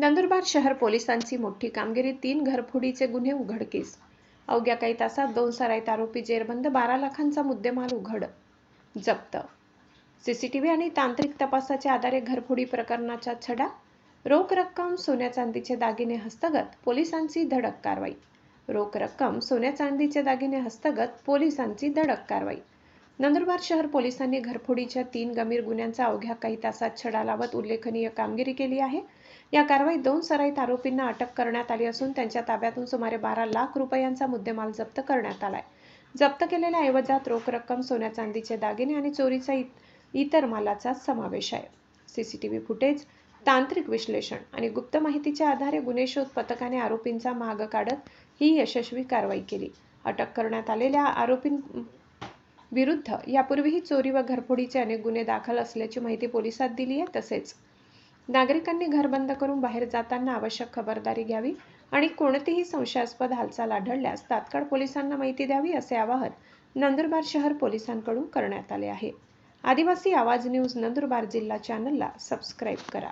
नंदुरबार शहर पोलिसांची मोठी कामगिरी, 3 घरफोडीचे गुन्हे उघडकीस. अवघ्या काही तासात 2 सराईत आरोपी जेरबंद, 12 लाखांचा मुद्देमाल उघड जप्त. सीसीटीव्ही आणि तांत्रिक तपासाच्या आधारे घरफोडी प्रकरणाचा छडा. रोख रक्कम, सोन्या चांदीचे दागिने हस्तगत, पोलिसांची धडक कारवाई. रोख रक्कम, सोन्या चांदीचे दागिने हस्तगत, पोलिसांची धडक कारवाई. नंदुरबार शहर पोलिसांनी घरफोडीच्या 3 गंभीर गुन्ह्यांचा अवघ्या काही तासात छडा लावत उल्लेखनीय कामगिरी केली आहे. या कारवाईत 2 सराईत आरोपींना अटक करण्यात आली असून त्यांच्या ताब्यातून सुमारे 12 लाख रुपयांचा मुद्देमाल जप्त करण्यात आलाय. जप्त केलेल्या ऐवजात रोख रक्कम, सोन्या चांदीचे दागिने आणि चोरीचा इतर मालाचा समावेश आहे. सीसीटीव्ही फुटेज, तांत्रिक विश्लेषण आणि गुप्त माहितीच्या आधारे गुन्हे शोध पथकाने आरोपींचा माग काढत ही यशस्वी कारवाई केली. अटक करण्यात आलेल्या आरोपींविरुद्ध यापूर्वीही चोरी व घरफोडीचे अनेक गुन्हे दाखल असल्याची माहिती पोलिसात दिली आहे. तसेच नागरिकांनी घर बंद करून बाहेर जाताना आवश्यक खबरदारी घ्यावी आणि कोणतीही संशयास्पद हालचाल आढळल्यास तात्काळ पोलिसांना माहिती द्यावी, असे आवाहन नंदुरबार शहर पोलिसांकडून करण्यात आले आहे. आदिवासी आवाज न्यूज नंदुरबार जिल्हा चॅनलला सबस्क्राईब करा.